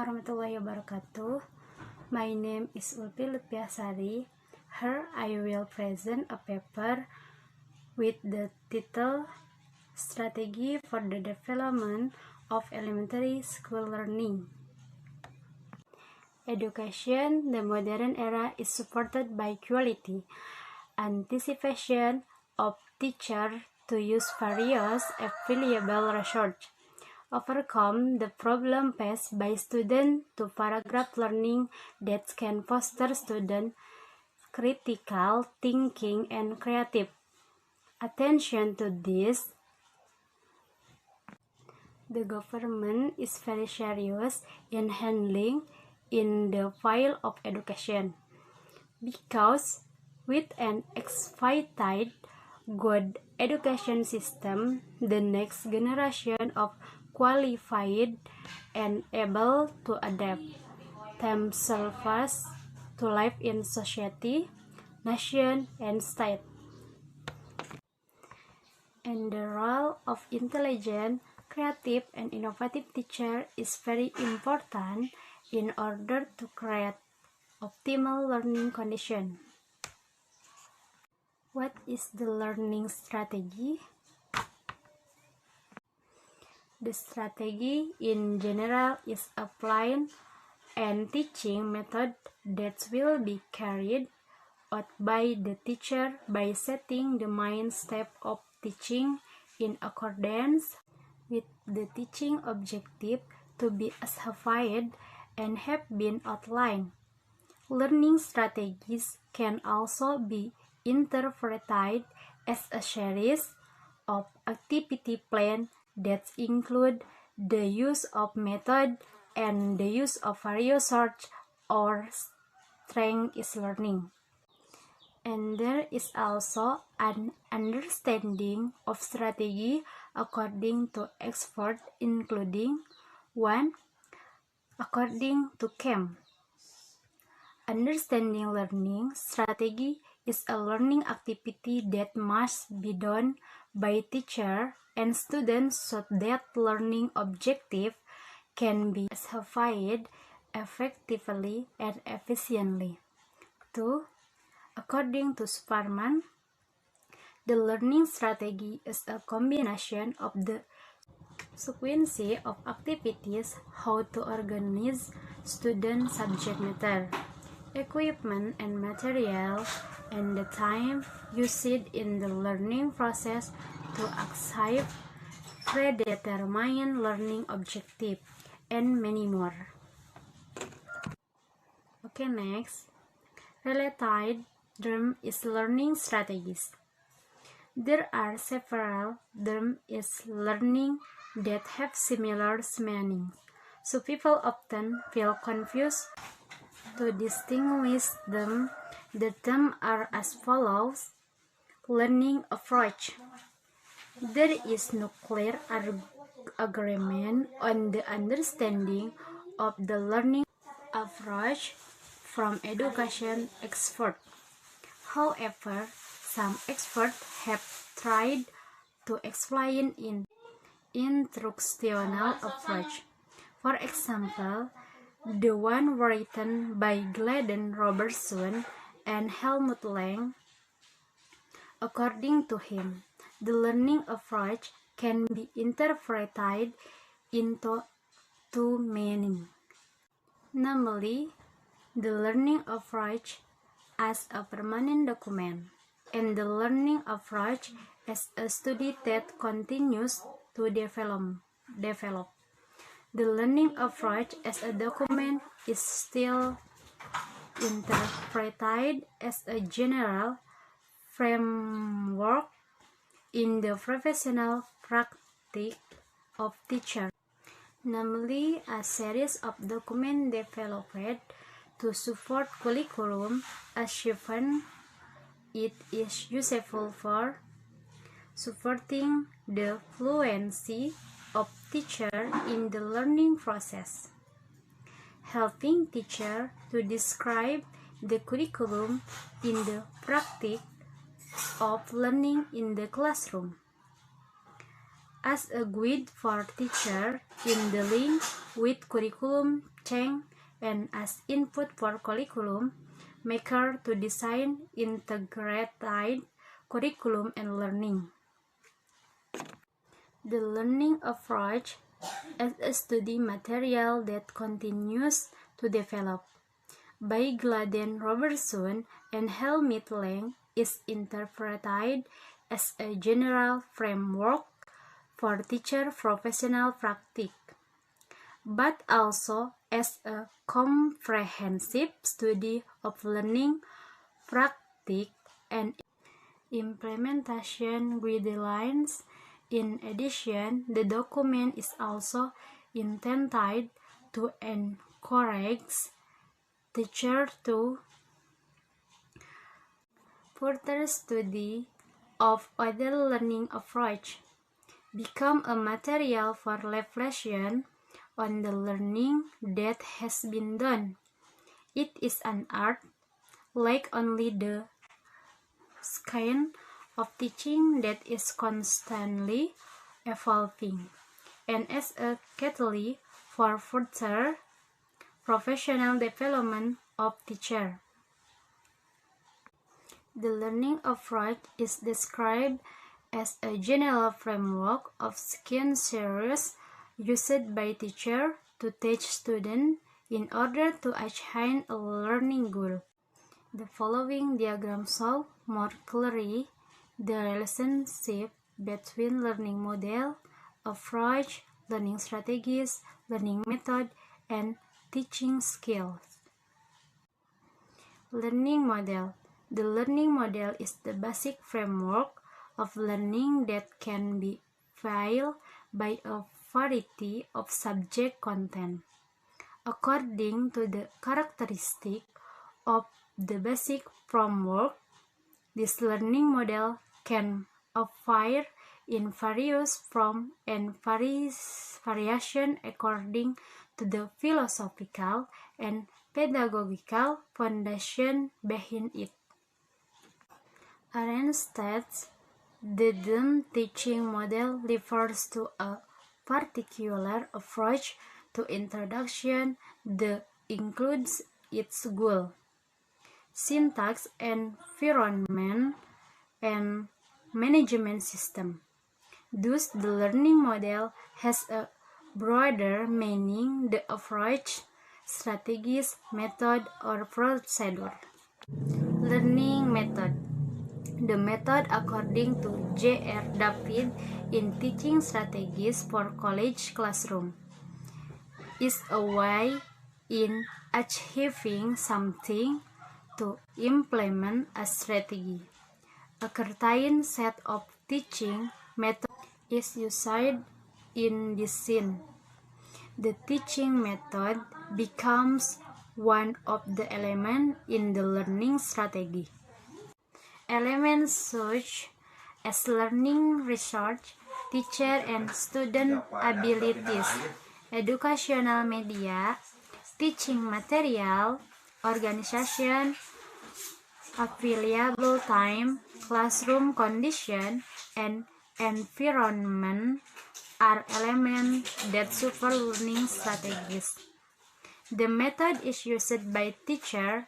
warahmatullahi wabarakatuh. My name is Ulpi Lutfiasari. Here I will present a paper with the title Strategy for the Development of Elementary School Learning. Education, the modern era, is supported by quality, anticipation of teachers to use various available research, overcome the problem faced by students to paragraph learning that can foster student critical thinking and creative. Attention to this. The government is very serious in handling in the field of education, because with an expedited good education system, the next generation of qualified and able to adapt themselves to life in society, nation, and state. And the role of intelligent, creative, and innovative teacher is very important in order to create optimal learning conditions. What is the learning strategy? The strategy in general is a plan and teaching method that will be carried out by the teacher by setting the main step of teaching in accordance with the teaching objective to be specified and have been outlined. Learning strategies can also be interpreted as a series of activity plans that include the use of method and the use of various search or strength is learning. And there is also an understanding of strategy according to experts, including 1. According to Kemp, understanding learning strategy is a learning activity that must be done by teacher and students so that learning objective can be specified effectively and efficiently. 2. According to Superman, the learning strategy is a combination of the sequence of activities, how to organize student subject matter, equipment and material, and the time used in the learning process to achieve predetermined learning objective, and many more. Okay, next. Related term is learning strategies. There are several terms in learning that have similar meanings, so people often feel confused. To distinguish them, the terms are as follows. Learning approach. There is no clear agreement on the understanding of the learning approach from education experts. However, some experts have tried to explain an instructional approach. For example, the one written by Gladden Robertson and Helmut Lang. According to him, the learning approach can be interpreted into two meanings, namely, the learning approach as a permanent document, and the learning approach as a study that continues to develop. The learning approach as a document is still interpreted as a general framework in the professional practice of teachers, namely a series of documents developed to support curriculum achievement. It is useful for supporting the fluency of teachers in the learning process, helping teachers to describe the curriculum in the practice of learning in the classroom, as a guide for teacher in dealing with curriculum change and as input for curriculum maker to design integrated curriculum and learning. The learning approach as a study material that continues to develop by Gladden Robertson and Helmut Lang is interpreted as a general framework for teacher professional practice, but also as a comprehensive study of learning, practice, and implementation guidelines. In addition, the document is also intended to encourage teachers to further study of other learning approaches, become a material for reflection on the learning that has been done. It is an art, like only the kind of teaching that is constantly evolving, and as a catalyst for further professional development of teachers. The learning approach is described as a general framework of skill series used by teachers to teach students in order to achieve a learning goal. The following diagram shows more clearly the relationship between learning model, approach, learning strategies, learning method, and teaching skills. Learning model. The learning model is the basic framework of learning that can be filled by a variety of subject content. According to the characteristic of the basic framework, this learning model can appear in various forms and variation according to the philosophical and pedagogical foundation behind it. Arendt states the teaching model refers to a particular approach to instruction that includes its goal, syntax, environment, and management system. Thus, the learning model has a broader meaning than approach, strategies, method, or procedure. Learning method. The method, according to J.R. David in Teaching Strategies for College Classroom, is a way in achieving something to implement a strategy. A certain set of teaching methods is used in this scene. The teaching method becomes one of the elements in the learning strategy. Elements such as learning research, teacher and student abilities, educational media, teaching material, organization, available time, classroom condition, and environment are elements that support learning strategies. The method is used by teachers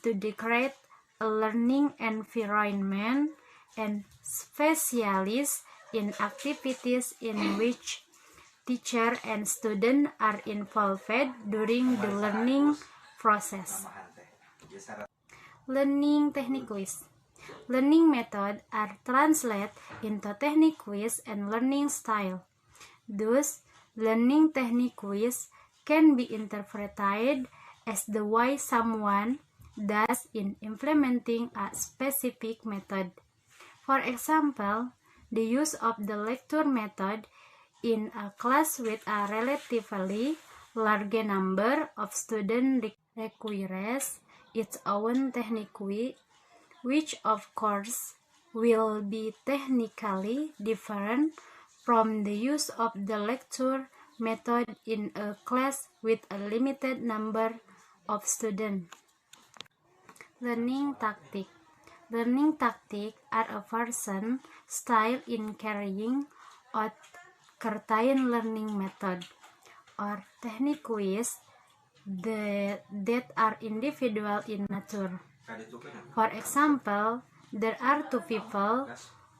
to create a learning environment and specialists in activities in which teacher and student are involved during the learning process. Learning techniques. Learning methods are translated into techniques and learning style. Thus, learning techniques can be interpreted as the way someone does in implementing a specific method. For example, the use of the lecture method in a class with a relatively large number of students requires its own technique, which of course will be technically different from the use of the lecture method in a class with a limited number of students. Learning tactics. Learning tactics are a person style in carrying out certain learning method or techniques that are individual in nature. For example, there are two people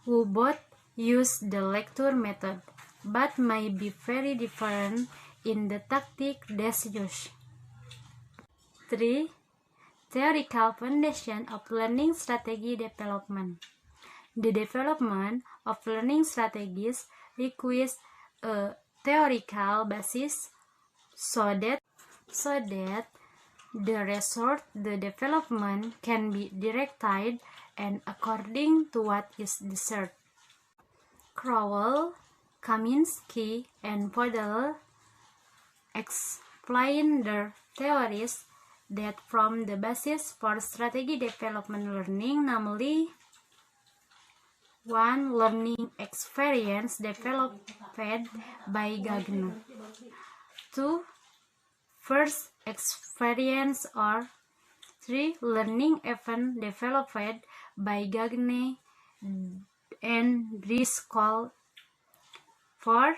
who both use the lecture method, but may be very different in the tactic they use. 3. Theoretical foundation of learning strategy development. The development of learning strategies requires a theoretical basis so that the result, the development, can be directed and according to what is desired. Crowell, Kaminsky, and Podell explain their theories that form the basis for strategy development learning, namely 1. Learning experience developed by Gagné. 2. First experience, or 3. Learning event developed by Gagné and Driscoll. 4.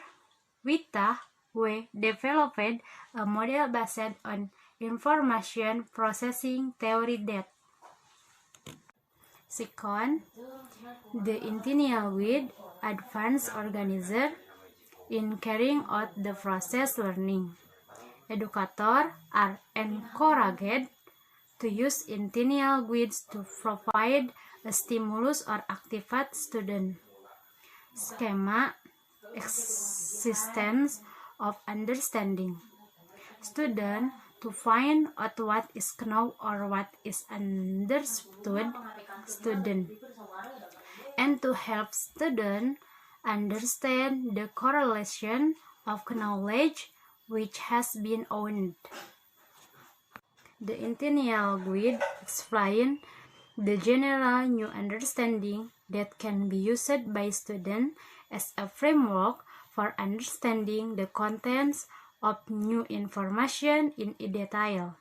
Wita, we developed a model based on information processing theory that. Second, the intentional with advanced organizer in carrying out the process learning. Educators are encouraged to use intentional guides to provide a stimulus or activate student. Schema, existence of understanding. Student to find out what is known or what is understood student, and to help student understand the correlation of knowledge which has been owned. The intentional guide explains the general new understanding that can be used by students as a framework for understanding the contents of new information in detail.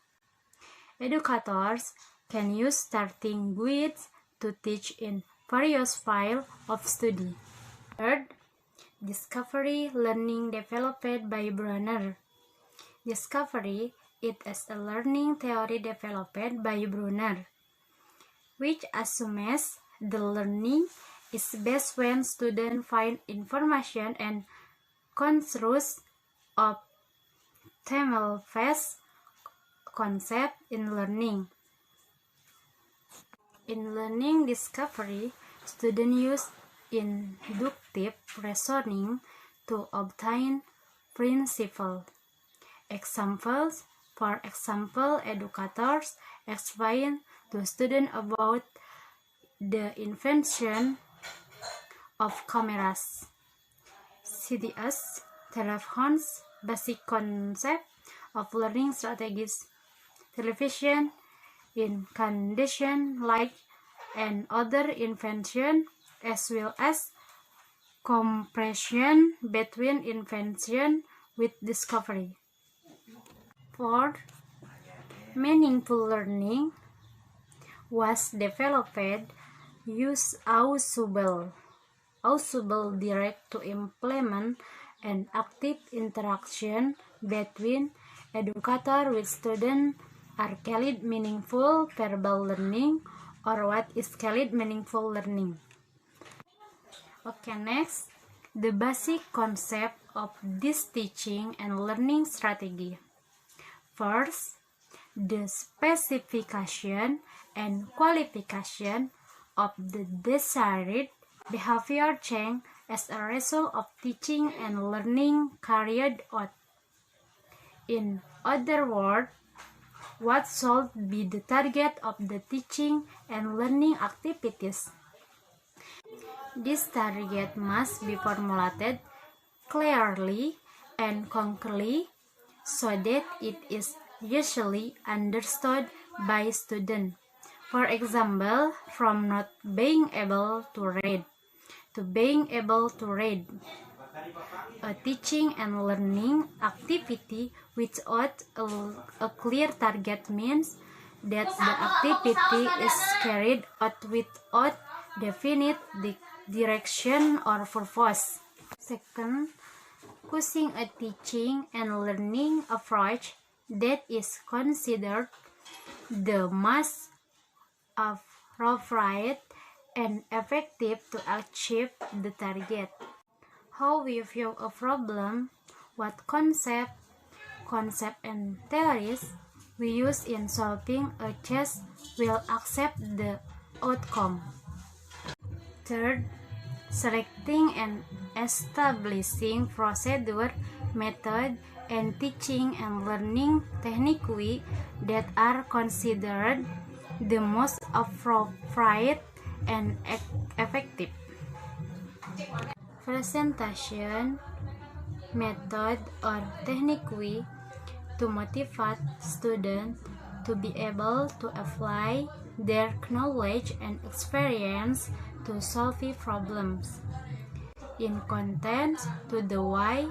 Educators can use starting guides to teach in various fields of study. Third, discovery learning developed by Brunner. Discovery it is a learning theory developed by Brunner, which assumes the learning is best when students find information and constructs optimal-based concept in learning. In learning discovery, students use inductive reasoning to obtain principles. Examples: for example, educators explain to students about the invention of cameras, CDs, telephones, basic concept of learning strategies, television, in condition like and other invention, as well as comparison between invention with discovery. Fourth, meaningful learning was developed usable direct to implement an active interaction between educator with student are called meaningful verbal learning, or what is called meaningful learning. Okay, next, the basic concept of this teaching and learning strategy. First, the specification and qualification of the desired behavior change as a result of teaching and learning carried out. In other words, what should be the target of the teaching and learning activities? This target must be formulated clearly and concretely so that it is usually understood by students. For example, from not being able to read to being able to read. A teaching and learning activity without a clear target means that the activity is carried out without definite direction or purpose. Second, choosing a teaching and learning approach that is considered the most appropriate and effective to achieve the target. How we view a problem, what concept and theories we use in solving a test will accept the outcome. Third, selecting and establishing procedure, method, and teaching and learning techniques that are considered the most appropriate and effective. Presentation method or technique to motivate students to be able to apply their knowledge and experience to solve problems. In content to the why,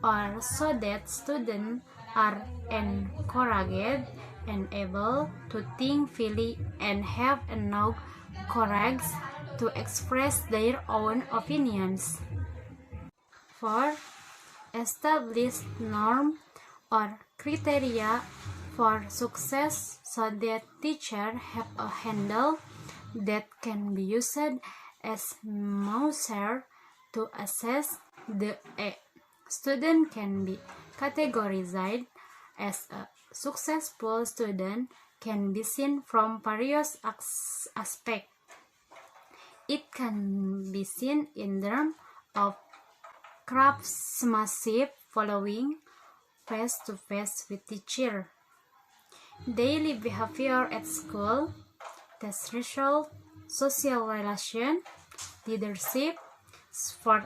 or so that students are encouraged and able to think freely and have enough courage to express their own opinions. 4. Establish norms or criteria for success so that teachers have a handle that can be used as measure to assess the student can be categorized as a successful student can be seen from various aspects. It can be seen in terms of craftsmanship, following face-to-face with teacher, daily behavior at school, test result, social relation, leadership, sport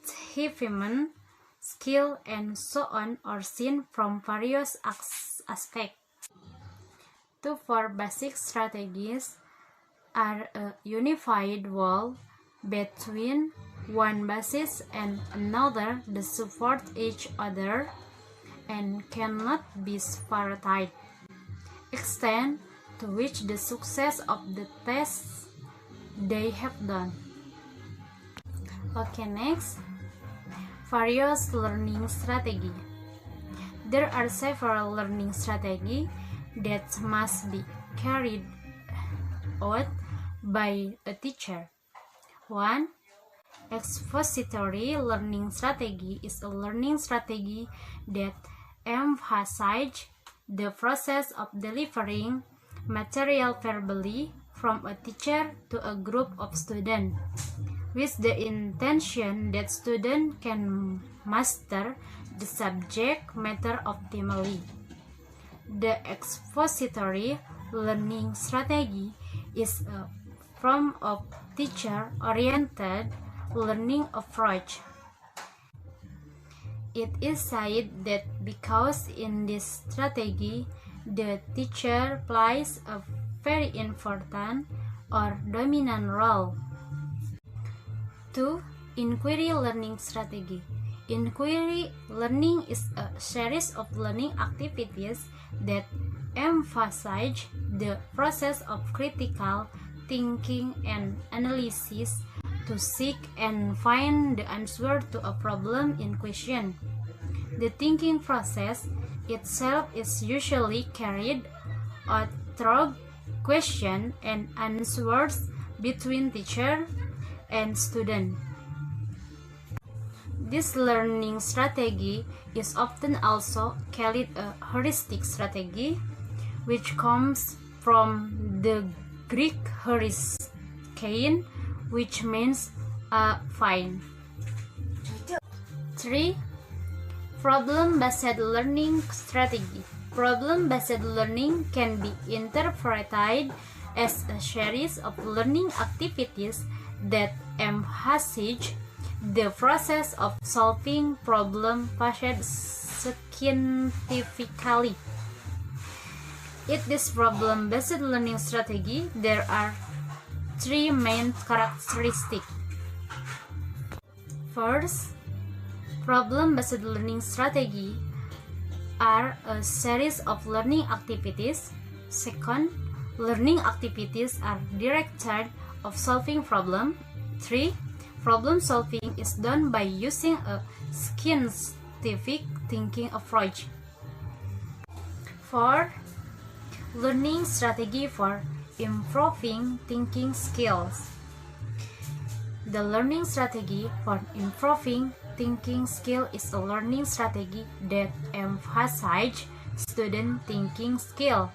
achievement, skill, and so on are seen from various aspects. 4 basic strategies are a unified wall between one basis and another that support each other and cannot be separated. Extent to which the success of the tests they have done. Okay, next. Various learning strategy. There are several learning strategies that must be carried out by a teacher. 1. Expository learning strategy is a learning strategy that emphasizes the process of delivering material verbally from a teacher to a group of students, with the intention that students can master the subject matter optimally. The expository learning strategy is a form of teacher-oriented learning approach. It is said that because in this strategy, the teacher plays a very important or dominant role. 2. Inquiry learning strategy. Inquiry learning is a series of learning activities that emphasize the process of critical thinking and analysis to seek and find the answer to a problem in question. The thinking process itself is usually carried out through question and answers between teacher and student. This learning strategy is often also called a heuristic strategy, which comes from the Greek heuristein, which means find. 3. Problem-based learning strategy. Problem-based learning can be interpreted as a series of learning activities that emphasize the process of solving problems scientifically. In this problem-based learning strategy, there are 3 main characteristics. First, problem-based learning strategy are a series of learning activities. Second, learning activities are directed of solving problem. 3. problem solving is done by using a scientific thinking approach. 4. Learning strategy for improving thinking skills. The learning strategy for improving thinking skill is a learning strategy that emphasizes student thinking skill.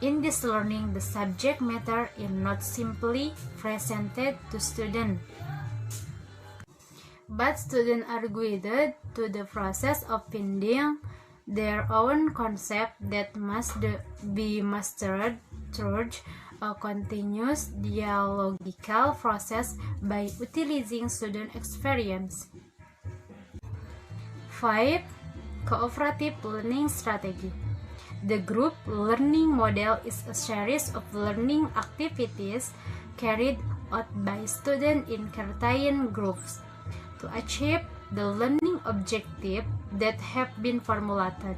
In this learning, the subject matter is not simply presented to students, but students are guided to the process of finding their own concept that must be mastered through a continuous dialogical process by utilizing student experience. 5. Cooperative learning strategy. The group learning model is a series of learning activities carried out by students in certain groups to achieve the learning objectives that have been formulated.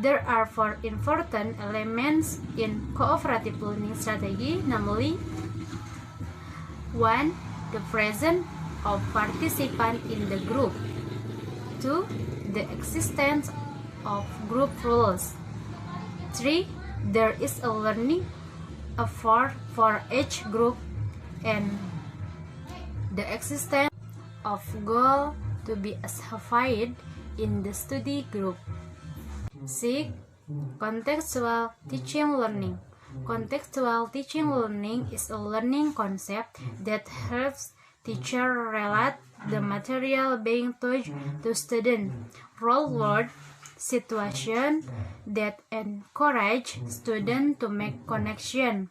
There are 4 important elements in cooperative learning strategy, namely 1. The presence of participants in the group. 2. The existence of group rules. 3. There is a learning effort for each group and the existence of goal to be achieved in the study group. 6. Contextual teaching learning. Contextual teaching learning is a learning concept that helps teachers relate the material being taught to students, real-world situations that encourage students to make connections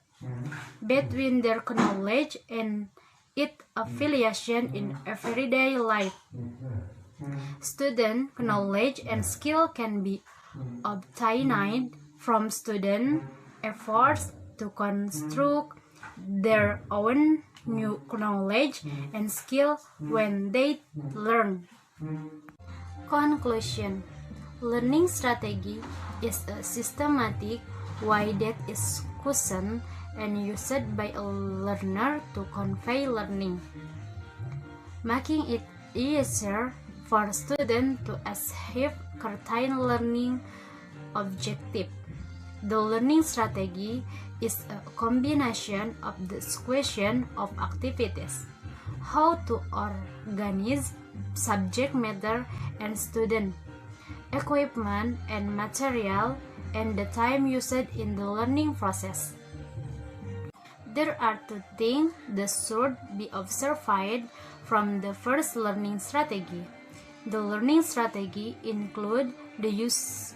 between their knowledge and its application in everyday life. Student knowledge and skill can be obtained from student efforts to construct their own new knowledge and skill when they learn. Conclusion. Learning strategy is a systematic way that is chosen and used by a learner to convey learning, making it easier for students to achieve certain learning objective. The learning strategy is a combination of the sequence of activities, how to organize subject matter and student, equipment and material, and the time used in the learning process. There are 2 things that should be observed from the first learning strategy. The learning strategy includes the use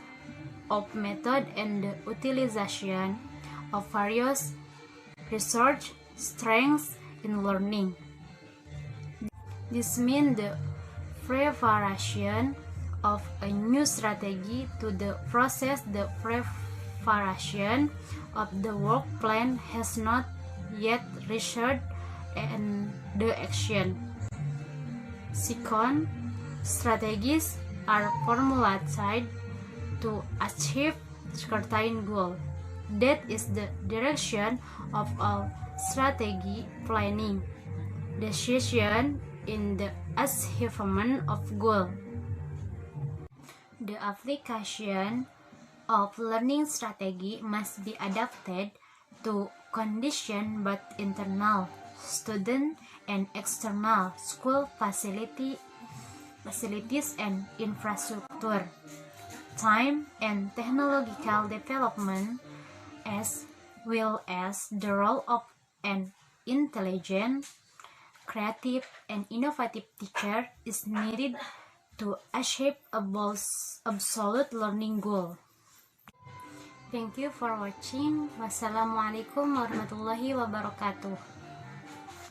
of method and the utilization of various research strengths in learning. This means the preparation of a new strategy to the process. The preparation of the work plan has not yet research and the action. Second, strategies are formulated to achieve certain goal. That is the direction of all strategy planning, decision in the achievement of goal. The application of learning strategy must be adapted to conditions both internal, student and external school facilities and infrastructure, time and technological development, as well as the role of an intelligent, creative, and innovative teacher is needed to achieve a absolute learning goal. Thank you for watching. Wassalamualaikum warahmatullahi wabarakatuh.